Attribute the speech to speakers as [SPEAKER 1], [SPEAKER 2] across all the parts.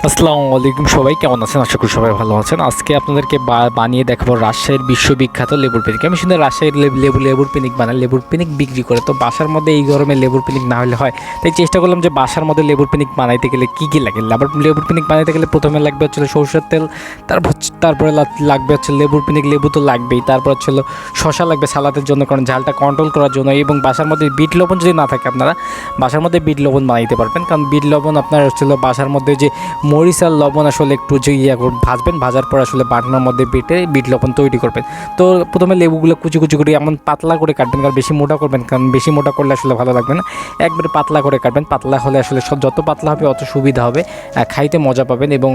[SPEAKER 1] আসসালামু আলাইকুম, সবাই কেমন আছেন? আশা করি সবাই ভালো আছেন। আজকে আপনাদেরকে বানিয়ে দেখাবো রাজশাহীর বিশ্ববিখ্যাত লেবুর পিনিক। আমি শুনে রাজশাহীর লেবুর পিনিক বানায়, লেবুর পিনিক বিক্রি করে। তো বাসার মধ্যে এই গরমে লেবুর পিনিক না হলে হয়, তাই চেষ্টা করলাম যে বাসার মধ্যে লেবুর পিনিক বানাইতে গেলে কী কী লাগে। আবার লেবুর পিনিক বানাইতে গেলে প্রথমে লাগবে হচ্ছিল সরষের তেল, তারপরে লাগবে হচ্ছে লেবুর পিনিক, লেবু তো লাগবেই। তারপর হচ্ছিল শশা লাগবে সালাদের জন্য, কারণ ঝালটা কন্ট্রোল করার জন্য। এবং বাসার মধ্যে বিট লবণ যদি না থাকে, আপনারা বাসার মধ্যে বিট লবণ বানাইতে পারবেন, কারণ বিট লবণ আপনার হচ্ছিল বাসার মধ্যে যে মরিচ আর লবণ আসলে একটু যে ভাজবেন, ভাজার পর আসলে বাটনার মধ্যে বেটে বিট লবণ তৈরি করবেন। তো প্রথমে লেবুগুলো কুচি কুচি করে এমন পাতলা করে কাটবেন, কারণ বেশি মোটা করবেন, কারণ বেশি মোটা করলে আসলে ভালো লাগবে না। একবারে পাতলা করে কাটবেন, পাতলা হলে আসলে যত পাতলা হবে অত সুবিধা হবে, খাইতে মজা পাবেন। এবং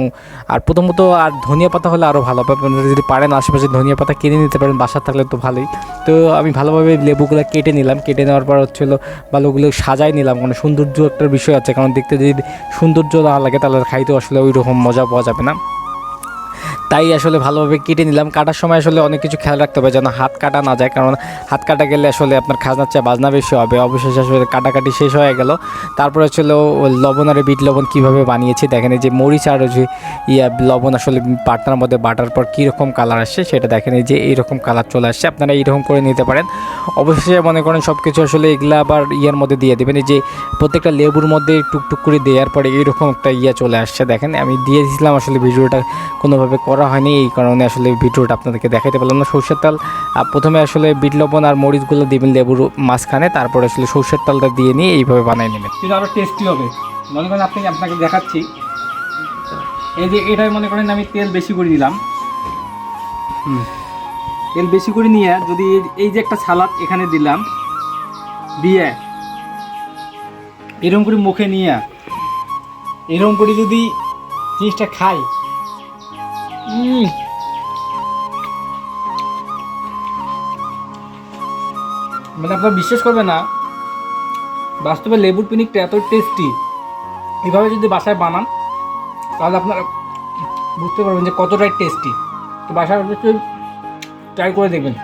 [SPEAKER 1] আর প্রথমত আর ধনিয়া পাতা হলে আরও ভালো পাবেন, যদি পারেন আশেপাশে ধনিয়া পাতা কিনে নিতে পারেন, বাসা থাকলে তো ভালোই। তো আমি ভালোভাবে লেবুগুলো কেটে নিলাম, কেটে নেওয়ার পর হচ্ছিলো ভালোগুলো সাজাই নিলাম, কারণ সৌন্দর্য একটা বিষয় আছে, কারণ দেখতে যদি সৌন্দর্য না লাগে তাহলে খাইতেও আসলে ওই রকম মজা পাওয়া যাবে না। তাই আসলে ভালোভাবে কেটে নিলাম। কাটার সময় আসলে অনেক কিছু খেয়াল রাখতে হবে যেন হাত কাটা না যায়, কারণ হাত কাটা গেলে আসলে আপনার খাজনার চেয়ে বাজনা বেশি হবে। অবশেষে আসলে কাটাকাটি শেষ হয়ে গেল। তারপরে আসলে লবণ আর বিট লবণ কীভাবে বানিয়েছি দেখেন। এই যে মরিচ আর যে লবণ আসলে বাটার মধ্যে বাটার পর কীরকম কালার আসছে সেটা দেখেন, এই যে এইরকম কালার চলে আসছে। আপনারা এইরকম করে নিতে পারেন। অবশেষে মনে করেন সব কিছু আসলে এগুলা আবার ইয়ের মধ্যে দিয়ে দেবেন, এই যে প্রত্যেকটা লেবুর মধ্যে টুকটুক করে দেওয়ার পরে এইরকম একটা চলে আসছে দেখেন। আমি দিয়ে দিয়েছিলাম, আসলে ভিডিওটা কোনোভাবে করা হয়নি, এই কারণে আসলে ভিডিওটা আপনাদেরকে দেখাতে পারলাম না। সরষের তেল প্রথমে আসলে বিট লবণ আর মরিচগুলো দিবেন লেবুর মাঝখানে, তারপরে আসলে সরষের তেলটা দিয়ে নিয়ে এইভাবে বানিয়ে নেবেন,
[SPEAKER 2] কিন্তু আরও টেস্টি হবে। মনে করেন আপনাকে দেখাচ্ছি, এই যে এটাই মনে করেন আমি তেল বেশি করে দিলাম। তেল বেশি করে নিয়ে যদি এই যে একটা সালাদ এখানে দিলাম, দিয়ে এরকম করে মুখে নিয়ে এরকম করে যদি জিনিসটা খাই, মানে আপনারা বিশ্বাস করবে না, বাস্তবে লেবুর পিনিকটা এত টেস্টি। এভাবে যদি বাসায় বানান তাহলে আপনারা বুঝতে পারবেন যে কতটাই টেস্টি। তো বাসায় অবশ্যই ট্রাই করে দেখবেন।